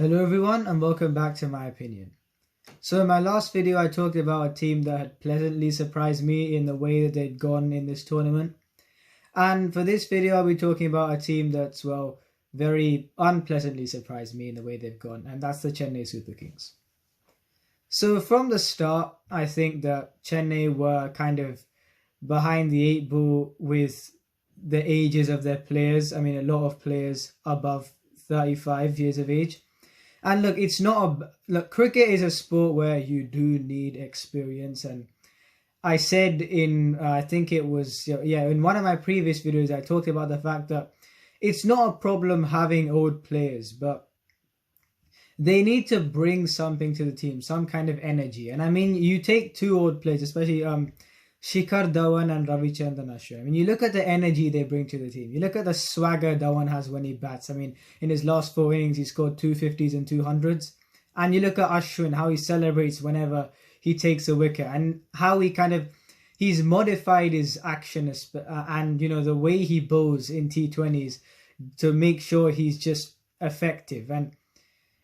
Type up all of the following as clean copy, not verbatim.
Hello everyone and welcome back to my opinion. So in my last video I talked about a team that had pleasantly surprised me in the way that they'd gone in this tournament. And for this video I'll be talking about a team that's, well, very unpleasantly surprised me in the way they've gone, and that's the Chennai Super Kings. So from the start I think that Chennai were kind of behind the eight ball with the ages of their players. I mean, a lot of players above 35 years of age. And look, cricket is a sport where you do need experience. And I said in, I think it was, in one of my previous videos, I talked about the fact that it's not a problem having old players, but they need to bring something to the team, some kind of energy. And I mean, you take two old players, especially Shikhar Dhawan and Ravichandran Ashwin. I mean, you look at the energy they bring to the team. You look at the swagger Dhawan has when he bats. I mean, in his last 4 innings, he scored 250s and 200s. And you look at Ashwin, how he celebrates whenever he takes a wicket, and how he's modified his action and, the way he bowls in T20s to make sure he's just effective. And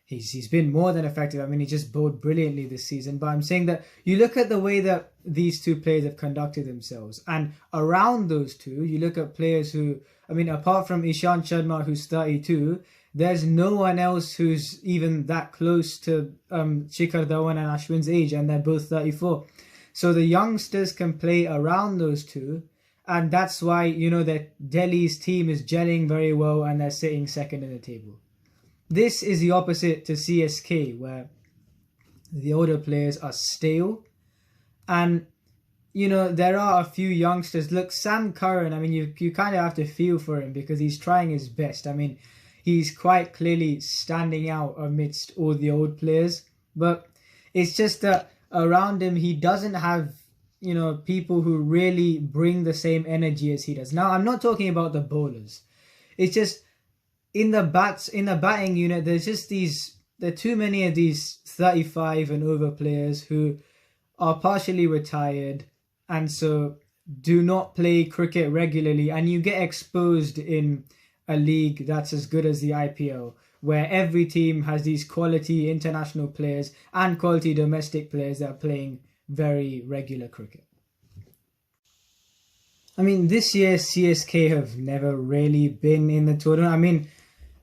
he's been more than effective. I mean, he just bowled brilliantly this season. But I'm saying that you look at the way that these two players have conducted themselves, and around those two, you look at players who, I mean, apart from Ishant Sharma, who's 32, there's no one else who's even that close to Shikhar Dhawan and Ashwin's age, and they're both 34. So the youngsters can play around those two, and that's why, that Delhi's team is gelling very well and they're sitting second in the table. This is the opposite to CSK, where the older players are stale. And, there are a few youngsters. Look, Sam Curran, I mean, you kind of have to feel for him because he's trying his best. I mean, he's quite clearly standing out amidst all the old players. But it's just that around him, he doesn't have, people who really bring the same energy as he does. Now, I'm not talking about the bowlers. It's just in the batting unit, there are too many of these 35 and over players who are partially retired and so do not play cricket regularly, and you get exposed in a league that's as good as the IPL, where every team has these quality international players and quality domestic players that are playing very regular cricket. I mean, this year CSK have never really been in the tournament. I mean,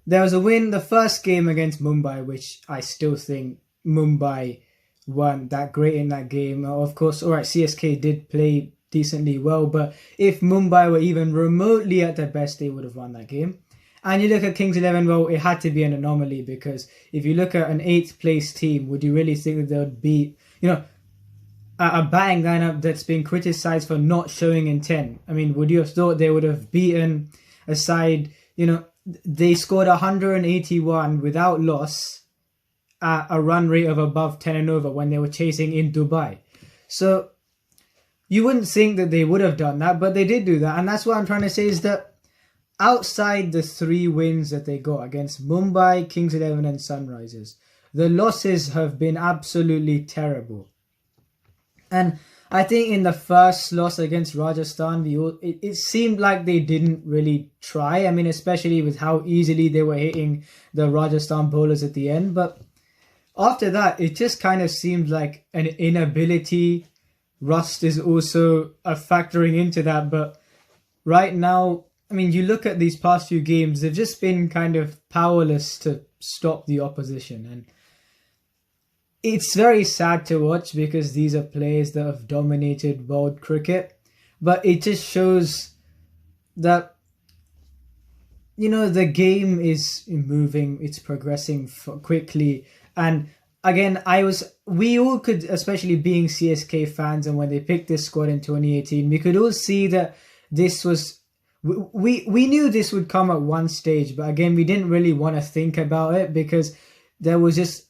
there was a win the first game against Mumbai, which I still think Mumbai weren't that great in that game. Of course, alright, CSK did play decently well, but if Mumbai were even remotely at their best, they would have won that game. And you look at Kings 11, well, it had to be an anomaly, because if you look at an 8th place team, would you really think that they would beat, a batting lineup that's been criticised for not showing intent? I mean, would you have thought they would have beaten a side, they scored 181 without loss at a run rate of above 10 and over when they were chasing in Dubai. So you wouldn't think that they would have done that, but they did do that. And that's what I'm trying to say, is that outside the 3 wins that they got against Mumbai, Kings 11 and Sunrisers, the losses have been absolutely terrible. And I think in the first loss against Rajasthan, it seemed like they didn't really try. I mean, especially with how easily they were hitting the Rajasthan bowlers at the end. But after that, it just kind of seemed like an inability. Rust is also factoring into that. But right now, I mean, you look at these past few games, they've just been kind of powerless to stop the opposition. And it's very sad to watch, because these are players that have dominated world cricket. But it just shows that, the game is moving, it's progressing quickly. And again, we all could, especially being CSK fans, and when they picked this squad in 2018, we could all see that this was, we knew this would come at one stage. But again, we didn't really want to think about it, because there was just,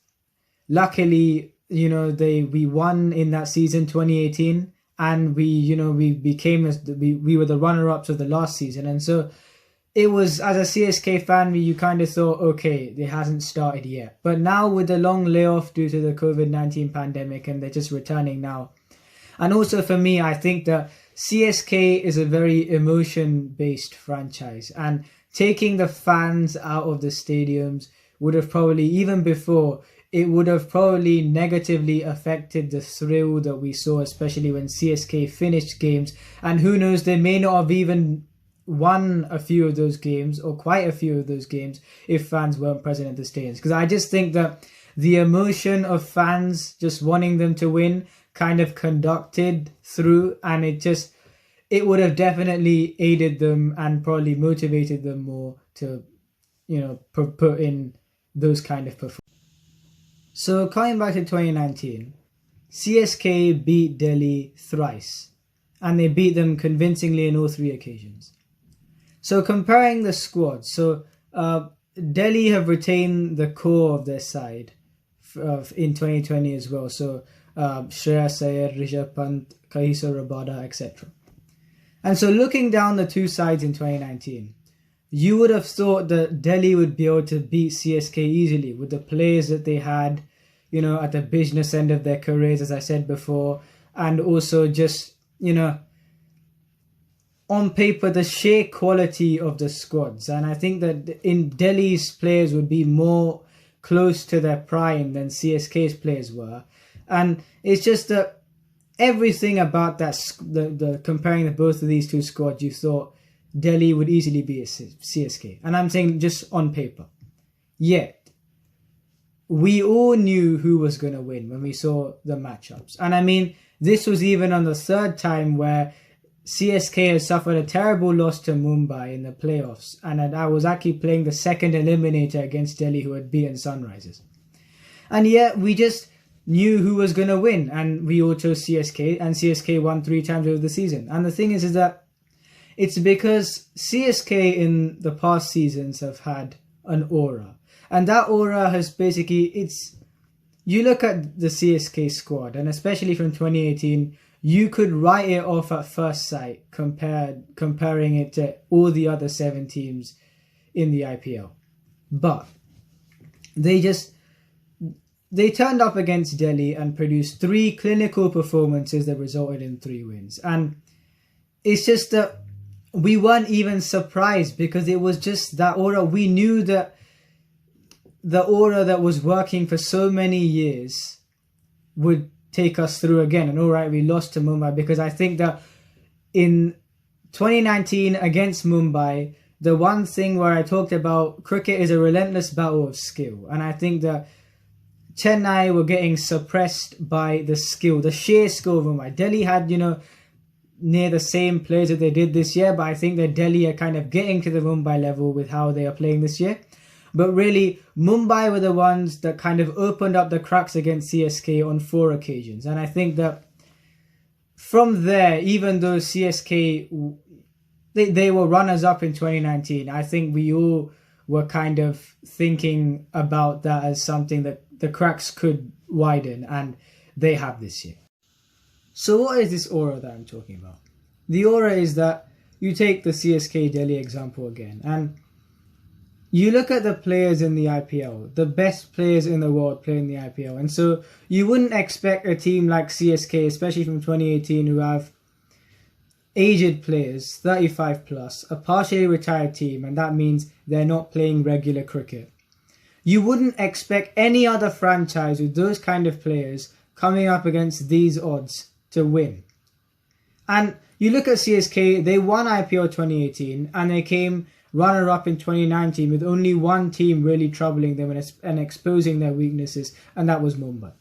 luckily, we won in that season 2018, and we were the runner-ups of the last season. And so it was, as a CSK fan, you kind of thought, okay, it hasn't started yet. But now with the long layoff due to the COVID-19 pandemic, and they're just returning now. And also for me, I think that CSK is a very emotion-based franchise, and taking the fans out of the stadiums would have probably, even before, it would have probably negatively affected the thrill that we saw, especially when CSK finished games. And who knows, they may not have even won a few of those games, or quite a few of those games, if fans weren't present at the stadiums. Because I just think that the emotion of fans just wanting them to win kind of conducted through, and it would have definitely aided them and probably motivated them more to, put in those kind of performances. So coming back to 2019, CSK beat Delhi thrice, and they beat them convincingly in all three occasions. So comparing the squad, Delhi have retained the core of their side in 2020 as well. So Shreyas Iyer, Rishabh Pant, Kagiso Rabada, etc. And so looking down the two sides in 2019, you would have thought that Delhi would be able to beat CSK easily with the players that they had, at the business end of their careers, as I said before, and also just, on paper, the sheer quality of the squads. And I think that in Delhi's players would be more close to their prime than CSK's players were. And it's just that everything about that, the comparing the both of these two squads, you thought Delhi would easily be a CSK. And I'm saying just on paper. Yet, we all knew who was going to win when we saw the matchups. And I mean, this was even on the third time where CSK has suffered a terrible loss to Mumbai in the playoffs. And I was actually playing the second eliminator against Delhi, who had beaten Sunrisers. And yet, we just knew who was going to win. And we all chose CSK. And CSK won 3 times over the season. And the thing is that it's because CSK in the past seasons have had an aura. And that aura has basically, you look at the CSK squad, and especially from 2018, you could write it off at first sight comparing it to all the other 7 teams in the IPL. But they turned up against Delhi and produced 3 clinical performances that resulted in 3 wins. And it's just that we weren't even surprised, because it was just that aura. We knew that the aura that was working for so many years would take us through again. And alright, we lost to Mumbai, because I think that in 2019 against Mumbai, the one thing where I talked about cricket is a relentless battle of skill. And I think that Chennai were getting suppressed by the sheer skill of Mumbai. Delhi had, near the same players that they did this year, but I think that Delhi are kind of getting to the Mumbai level with how they are playing this year. But really, Mumbai were the ones that kind of opened up the cracks against CSK on 4 occasions. And I think that from there, even though CSK, they were runners-up in 2019, I think we all were kind of thinking about that as something that the cracks could widen, and they have this year. So what is this aura that I'm talking about? The aura is that you take the CSK Delhi example again, and you look at the players in the IPL, the best players in the world play in the IPL. And so you wouldn't expect a team like CSK, especially from 2018, who have aged players, 35 plus, a partially retired team, and that means they're not playing regular cricket. You wouldn't expect any other franchise with those kind of players coming up against these odds to win. And you look at CSK, they won IPL 2018 and they came runner-up in 2019 with only one team really troubling them and exposing their weaknesses, and that was Mumbai.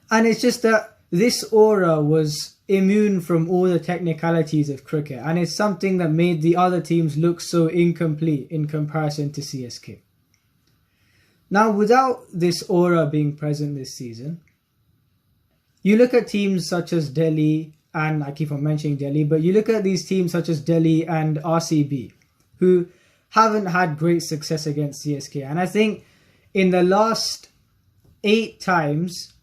And it's just that this aura was immune from all the technicalities of cricket, and it's something that made the other teams look so incomplete in comparison to CSK. Now, without this aura being present this season, you look at teams such as Delhi, and I keep on mentioning Delhi, but you look at these teams such as Delhi and RCB, who haven't had great success against CSK. And I think in the last 8 times,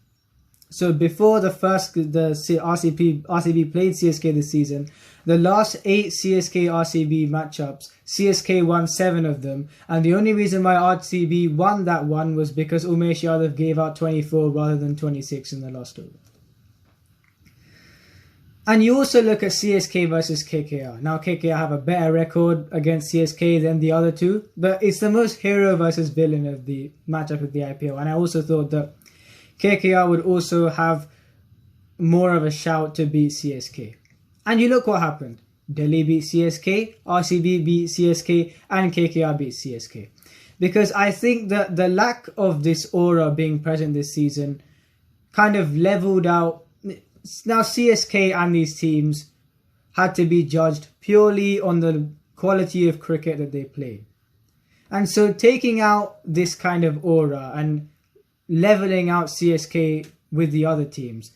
so before the RCB played CSK this season, the last 8 CSK RCB matchups, CSK won 7 of them, and the only reason why RCB won that one was because Umesh Yadav gave out 24 rather than 26 in the last over. And you also look at CSK versus KKR. Now KKR have a better record against CSK than the other two, but it's the most hero versus villain of the matchup of the IPL. And I also thought that KKR would also have more of a shout to beat CSK. And you look what happened. Delhi beat CSK, RCB beat CSK, and KKR beat CSK. Because I think that the lack of this aura being present this season kind of leveled out. Now CSK and these teams had to be judged purely on the quality of cricket that they played. And so taking out this kind of aura and leveling out CSK with the other teams,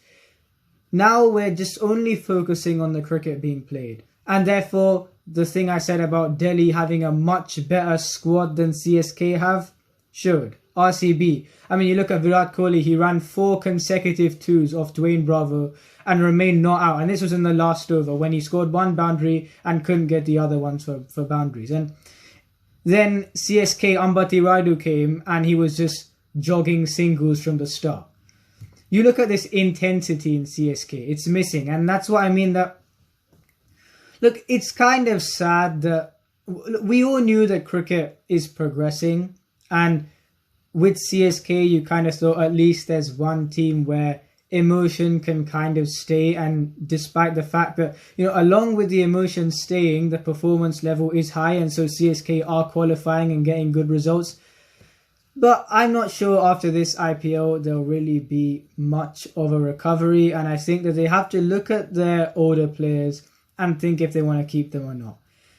now we're just only focusing on the cricket being played. And therefore, the thing I said about Delhi having a much better squad than CSK have showed. RCB. I mean, you look at Virat Kohli, he ran 4 consecutive twos off Dwayne Bravo and remained not out. And this was in the last over when he scored 1 boundary and couldn't get the other ones for boundaries. And then CSK Ambati Raidu came and he was just jogging singles from the start. You look at this intensity in CSK, it's missing. And that's what I mean that, look, it's kind of sad that we all knew that cricket is progressing, and with CSK, you kind of thought at least there's one team where emotion can kind of stay. And despite the fact that, you know, along with the emotion staying, the performance level is high. And so CSK are qualifying and getting good results. But I'm not sure after this IPL, there'll really be much of a recovery. And I think that they have to look at their older players and think if they want to keep them or not.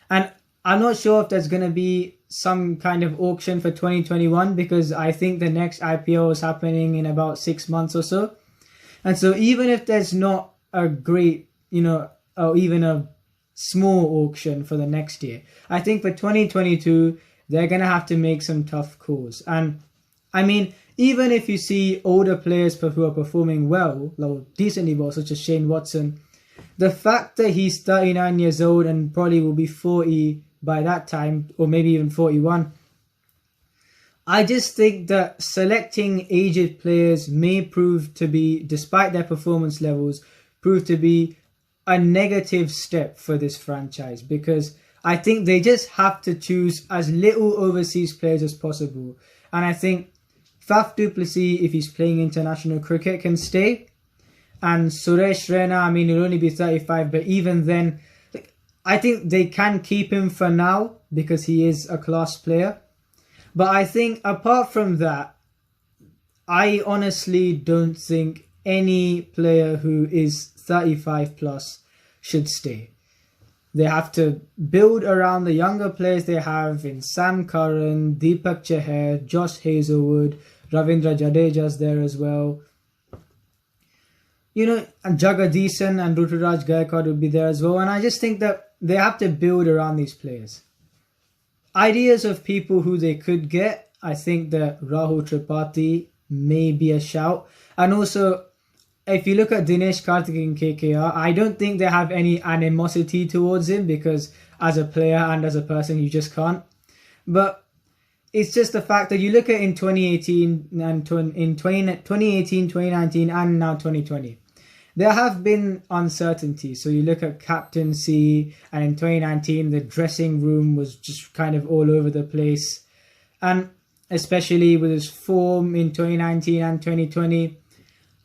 And I'm not sure if there's going to be some kind of auction for 2021, because I think the next IPL is happening in about 6 months or so. And so even if there's not a great, you know, or even a small auction for the next year, I think for 2022, they're going to have to make some tough calls. And I mean, even if you see older players who are performing well, like decently well, such as Shane Watson, the fact that he's 39 years old and probably will be 40 by that time, or maybe even 41, I just think that selecting aged players may prove to be, despite their performance levels, prove to be a negative step for this franchise, because I think they just have to choose as little overseas players as possible. And I think Faf du Plessis, if he's playing international cricket, can stay. And Suresh Raina, I mean, he'll only be 35, but even then, I think they can keep him for now because he is a class player. But I think apart from that, I honestly don't think any player who is 35 plus should stay. They have to build around the younger players they have in Sam Curran, Deepak Chahar, Josh Hazelwood, Ravindra Jadeja's there as well. You know, and Jagadisan and Ruturaj Gaikwad would be there as well. And I just think that they have to build around these players. Ideas of people who they could get, I think that Rahul Tripathi may be a shout. And also, if you look at Dinesh Karthik in KKR, I don't think they have any animosity towards him, because as a player and as a person, you just can't. But it's just the fact that you look at in 2018 and in 2018, 2019, and now 2020. There have been uncertainties. So you look at captaincy, and in 2019, the dressing room was just kind of all over the place. And especially with his form in 2019 and 2020,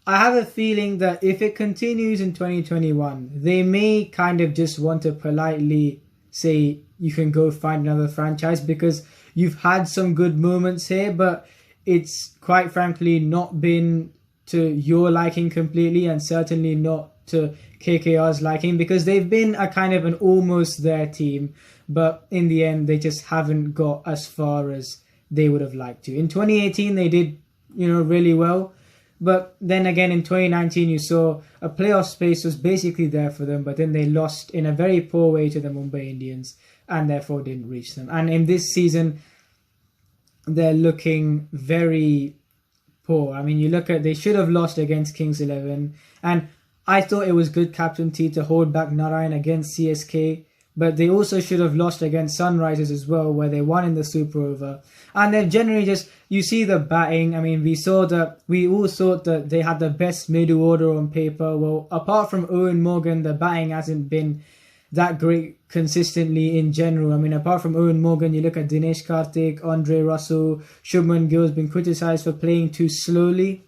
I have a feeling that if it continues in 2021, they may kind of just want to politely say, you can go find another franchise, because you've had some good moments here, but it's quite frankly not been to your liking completely, and certainly not to KKR's liking, because they've been a kind of an almost there team, but in the end they just haven't got as far as they would have liked to. In 2018 they did, you know, really well, but then again in 2019 you saw a playoff space was basically there for them, but then they lost in a very poor way to the Mumbai Indians and therefore didn't reach them. And in this season they're looking very poor. I mean, you look at, they should have lost against Kings 11, and I thought it was good captaincy to hold back Narayan against CSK, but they also should have lost against Sunrisers as well, where they won in the super over. And they've generally just, you see the batting. I mean, we all thought that they had the best middle order on paper. Well, apart from Owen Morgan, the batting hasn't been that great consistently in general. I mean, apart from Owen Morgan, you look at Dinesh Karthik, Andre Russell, Shubman Gill's been criticised for playing too slowly.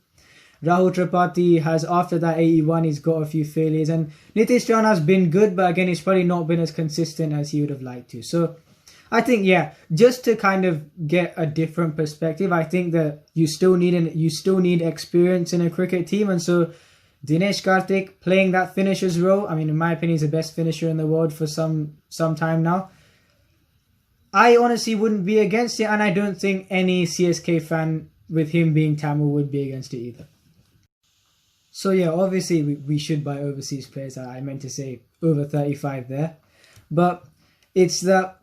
Rahul Tripathi has, after that 81, he's got a few failures. And Nitish Rana's been good, but again, he's probably not been as consistent as he would have liked to. So I think, yeah, just to kind of get a different perspective, I think that you still need experience in a cricket team. And so Dinesh Karthik playing that finisher's role, I mean, in my opinion, he's the best finisher in the world for some time now. I honestly wouldn't be against it, and I don't think any CSK fan with him being Tamil would be against it either. So yeah, obviously we should buy overseas players. I meant to say over 35 there. But it's that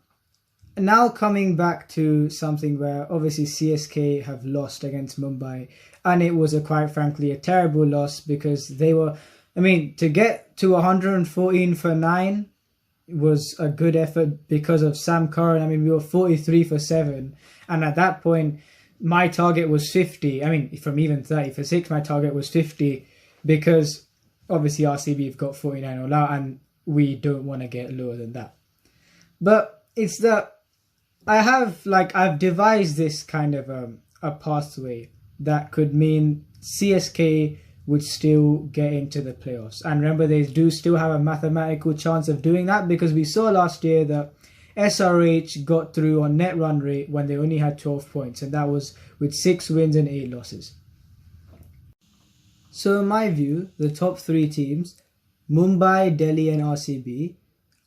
now coming back to something where obviously CSK have lost against Mumbai, and it was quite frankly a terrible loss because they were, I mean, to get to 114 for 9 was a good effort because of Sam Curran. I mean, we were 43 for 7, and at that point my target was 50. I mean, from even 30 for 6, my target was 50. Because obviously RCB have got 49 all out and we don't want to get lower than that. But it's that I've devised this kind of a pathway that could mean CSK would still get into the playoffs. And remember, they do still have a mathematical chance of doing that because we saw last year that SRH got through on net run rate when they only had 12 points. And that was with 6 wins and 8 losses. So in my view, the top 3 teams, Mumbai, Delhi and RCB,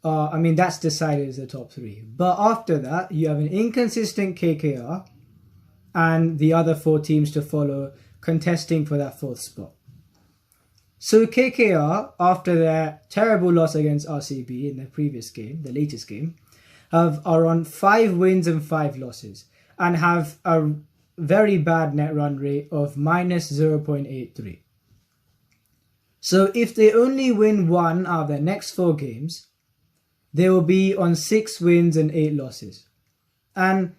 I mean, that's decided as the top 3. But after that, you have an inconsistent KKR and the other 4 teams to follow contesting for that 4th spot. So KKR, after their terrible loss against RCB in their previous game, the latest game, are on 5 wins and 5 losses and have a very bad net run rate of minus 0.83. So if they only win 1 out of their next 4 games, they will be on 6 wins and 8 losses. And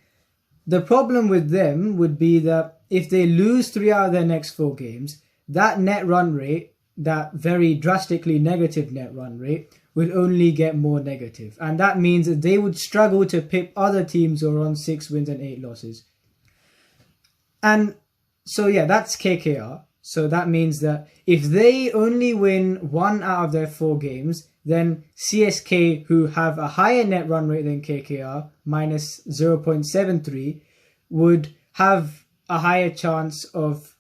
the problem with them would be that if they lose 3 out of their next 4 games, that net run rate, that very drastically negative net run rate, would only get more negative. And that means that they would struggle to pip other teams who are on 6 wins and 8 losses. And so yeah, that's KKR. So that means that if they only win 1 out of their 4 games, then CSK, who have a higher net run rate than KKR, minus 0.73, would have a higher chance of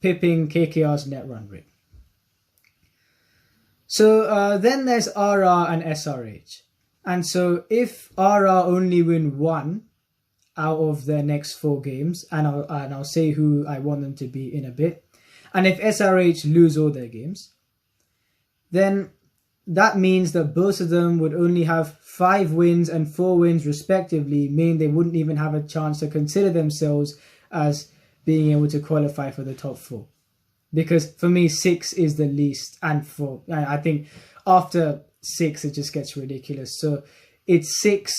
pipping KKR's net run rate. So then there's RR and SRH. And so if RR only win 1 out of their next 4 games, and I'll say who I want them to be in a bit, and if SRH lose all their games, then that means that both of them would only have 5 wins and 4 wins respectively, meaning they wouldn't even have a chance to consider themselves as being able to qualify for the top 4. Because for me, 6 is the least, and 4, I think after 6 it just gets ridiculous. So it's 6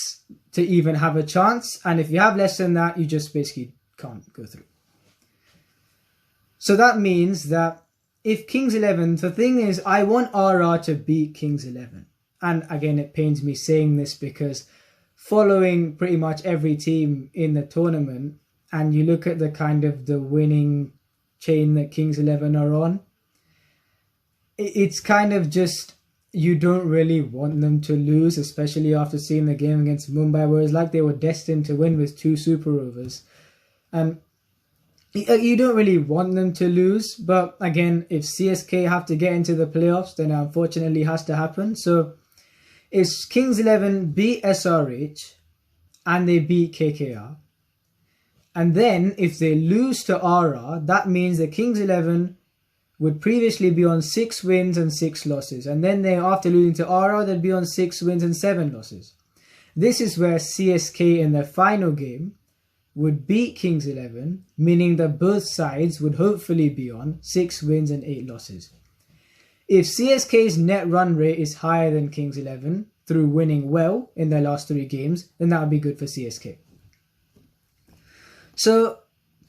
to even have a chance, and if you have less than that, you just basically can't go through. So that means that if Kings 11, the thing is, I want RR to beat Kings 11. And again, it pains me saying this because following pretty much every team in the tournament, and you look at the kind of the winning chain that Kings 11 are on, it's kind of just, you don't really want them to lose, especially after seeing the game against Mumbai, where it's like they were destined to win with 2 super overs. And you don't really want them to lose, but again, if CSK have to get into the playoffs, then unfortunately it has to happen. So if Kings 11 beat SRH and they beat KKR, and then if they lose to RR, that means that Kings 11 would previously be on 6 wins and 6 losses, and then they, after losing to RR, they'd be on 6 wins and 7 losses. This is where CSK in their final game would beat Kings 11, meaning that both sides would hopefully be on 6 wins and 8 losses. If CSK's net run rate is higher than Kings 11, through winning well in their last 3 games, then that would be good for CSK. So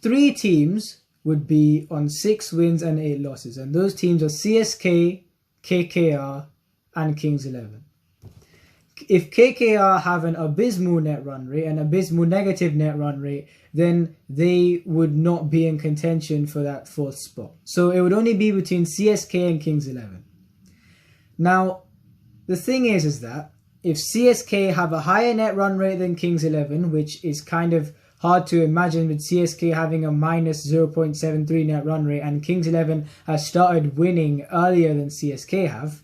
3 teams would be on 6 wins and 8 losses, and those teams are CSK, KKR and Kings 11. If KKR have an abysmal net run rate, an abysmal negative net run rate, then they would not be in contention for that 4th spot. So it would only be between CSK and Kings 11. Now, the thing is that if CSK have a higher net run rate than Kings 11, which is kind of hard to imagine with CSK having a minus 0.73 net run rate and Kings 11 has started winning earlier than CSK have.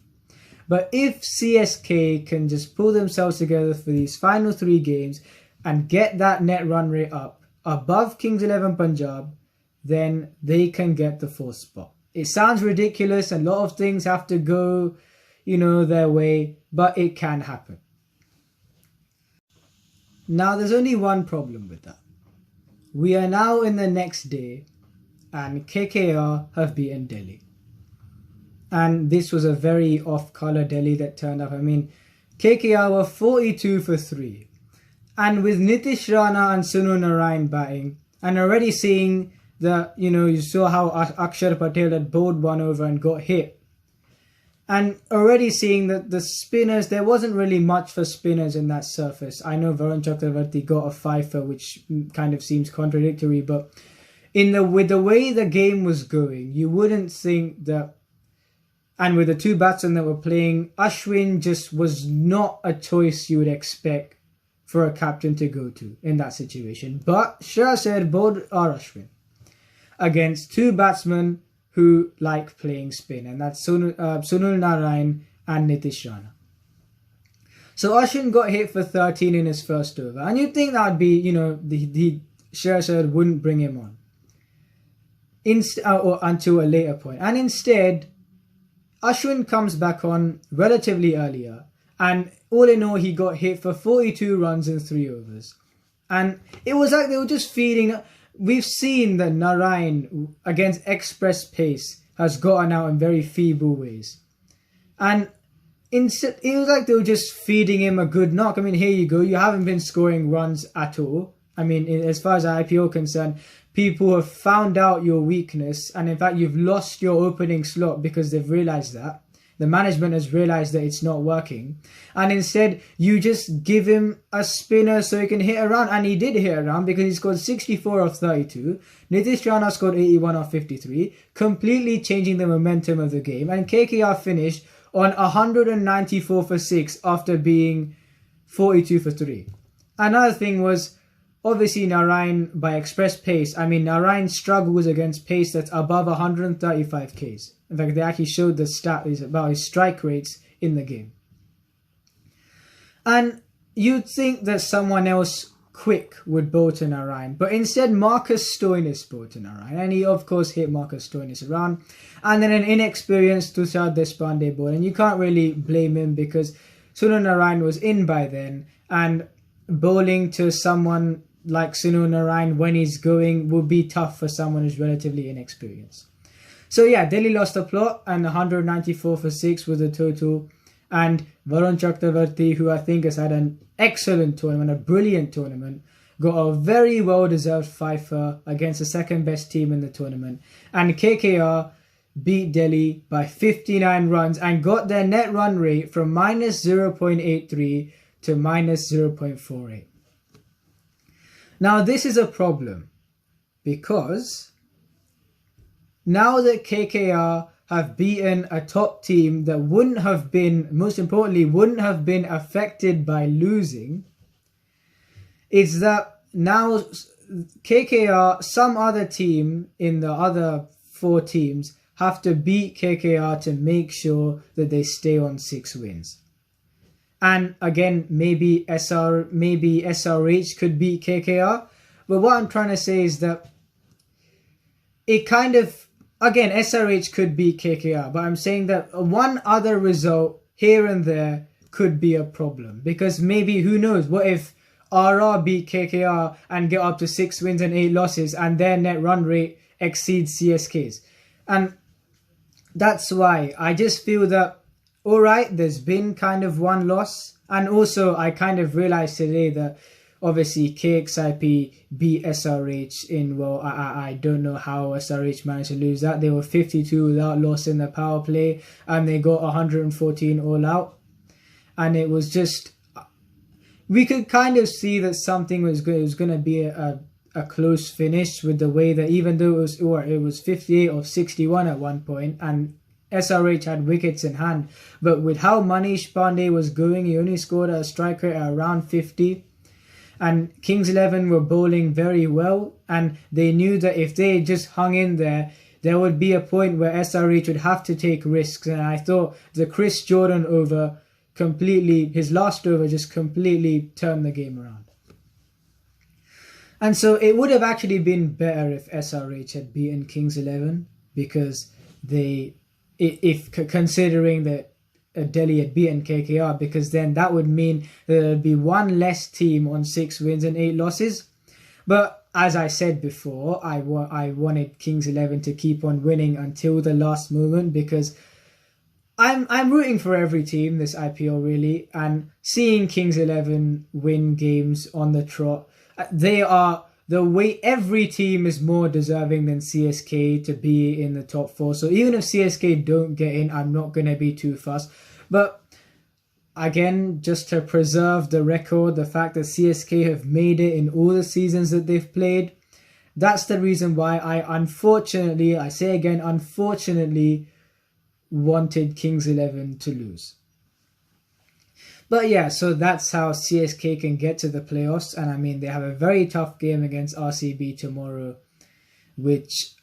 But if CSK can just pull themselves together for these final 3 games and get that net run rate up above Kings 11 Punjab, then they can get the 4th spot. It sounds ridiculous and a lot of things have to go, their way, but it can happen. Now, there's only one problem with that. We are now in the next day and KKR have beaten Delhi. And this was a very off-colour Delhi that turned up. I mean, KKR were 42 for 3. And with Nitish Rana and Sunil Narayan batting, and already seeing that, you saw how Akshar Patel had bowled one over and got hit. And already seeing that the spinners, there wasn't really much for spinners in that surface. I know Varun Chakravarti got a 5-er, which kind of seems contradictory, but with the way the game was going, you wouldn't think that. And with the 2 batsmen that were playing, Ashwin just was not a choice you would expect for a captain to go to in that situation. But Shah bowled Ashwin against 2 batsmen who like playing spin, and that's Sunil Narayan and Nitish Rana. So Ashwin got hit for 13 in his first over, and you'd think that would be, the Shirzad wouldn't bring him on or until a later point. And instead, Ashwin comes back on relatively earlier, and all in all, he got hit for 42 runs in 3 overs. And it was like they were just feeding. We've seen that Narayan against express pace has gotten out in very feeble ways. And it was like they were just feeding him a good knock. I mean, here you go. You haven't been scoring runs at all. I mean, as far as the IPL concerned, people have found out your weakness. And in fact, you've lost your opening slot because they've realised that. The management has realised that it's not working. And instead, you just give him a spinner so he can hit around. And he did hit around because he scored 64 off 32. Nitish Rana scored 81 off 53, completely changing the momentum of the game. And KKR finished on 194 for 6 after being 42 for 3. Another thing was, obviously, Narayan by express pace. I mean, Narayan struggles against pace that's above 135 Ks. In fact, they actually showed the stat is about his strike rates in the game. And you'd think that someone else quick would bowl to Narayan, but instead Marcus Stoinis bowled to Narayan, and he of course hit Marcus Stoinis around. And then an inexperienced Tushar Deshpande bowled, and you can't really blame him because Sunil Narayan was in by then, and bowling to someone like Sunil Narayan when he's going would be tough for someone who's relatively inexperienced. So yeah, Delhi lost the plot and 194 for 6 was the total. And Varun Chakravarti, who I think has had an excellent tournament, a brilliant tournament, got a very well-deserved 5-er against the second best team in the tournament. And KKR beat Delhi by 59 runs and got their net run rate from minus 0.83 to minus 0.48. Now this is a problem because now that KKR have beaten a top team that wouldn't have been, most importantly, wouldn't have been affected by losing, is that now KKR, some other team in the other 4 teams, have to beat KKR to make sure that they stay on 6 wins. And again, maybe SRH could beat KKR. But what I'm trying to say is that it kind of, again, SRH could beat KKR. But I'm saying that one other result here and there could be a problem. Because maybe, who knows, what if RR beat KKR and get up to 6 wins and 8 losses and their net run rate exceeds CSK's. And that's why I just feel that, alright, there's been kind of one loss And also, I kind of realized today that obviously KXIP beat SRH in, well, I don't know how SRH managed to lose that. They were 52 without loss in the power play, and they got 114 all out. And it was just, we could kind of see that something was good. It was going to be a close finish, with the way that even though it was 58 of 61 at one point, and SRH had wickets in hand, but with how Manish Pandey was going, he only scored a strike rate at around 50. And Kings 11 were bowling very well, and they knew that if they just hung in there, there would be a point where SRH would have to take risks. And I thought the Chris Jordan over his last over just completely turned the game around. And so it would have actually been better if SRH had beaten Kings 11, because considering that Delhi had beaten KKR, because then that would mean there would be one less team on 6 wins and 8 losses. But as I said before, I wanted Kings 11 to keep on winning until the last moment, because I'm rooting for every team this IPL really, and seeing Kings 11 win games on the trot, they are the way every team is more deserving than CSK to be in the top 4. So even if CSK don't get in, I'm not going to be too fussed. But again, just to preserve the record, the fact that CSK have made it in all the seasons that they've played, that's the reason why I unfortunately wanted Kings 11 to lose. But yeah, so that's how CSK can get to the playoffs. And I mean, they have a very tough game against RCB tomorrow, which,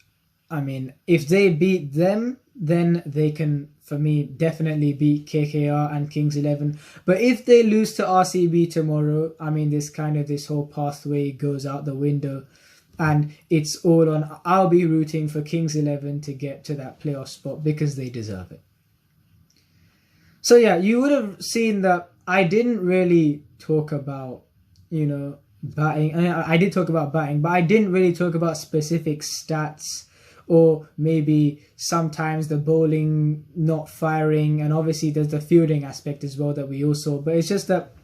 I mean, if they beat them, then they can, for me, definitely beat KKR and Kings 11. But if they lose to RCB tomorrow, I mean, this whole pathway goes out the window. And it's all on, I'll be rooting for Kings 11 to get to that playoff spot, because they deserve it. So yeah, you would have seen that I didn't really talk about, batting. I did talk about batting, but I didn't really talk about specific stats, or maybe sometimes the bowling not firing, and obviously there's the fielding aspect as well that we all saw. But it's just that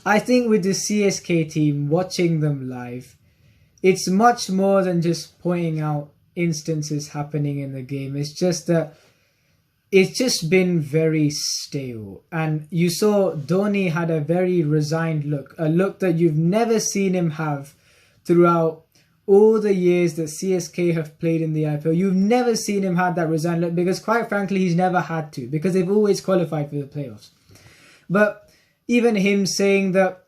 I think with the CSK team, watching them live, it's much more than just pointing out instances happening in the game. It's just that it's just been very stale. And you saw Dhoni had a very resigned look, a look that you've never seen him have throughout all the years that CSK have played in the IPL. You've never seen him have that resigned look, because quite frankly, he's never had to, because they've always qualified for the playoffs. But even him saying that,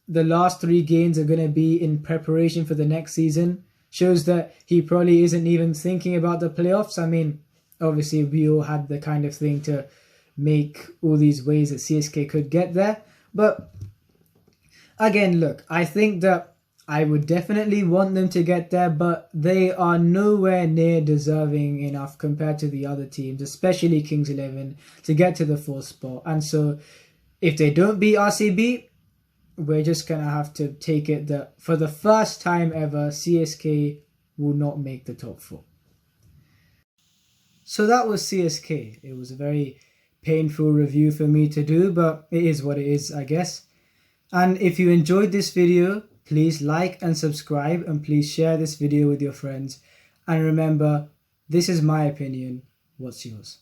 the last 3 games are going to be in preparation for the next season shows that he probably isn't even thinking about the playoffs. I mean, obviously we all had the kind of thing to make all these ways that CSK could get there. But again, look, I think that I would definitely want them to get there, but they are nowhere near deserving enough compared to the other teams, especially Kings 11, to get to the 4th spot. And so if they don't beat RCB, we're just going to have to take it that for the first time ever, CSK will not make the top 4. So that was CSK. It was a very painful review for me to do, but it is what it is, I guess. And if you enjoyed this video, please like and subscribe, and please share this video with your friends. And remember, this is my opinion. What's yours?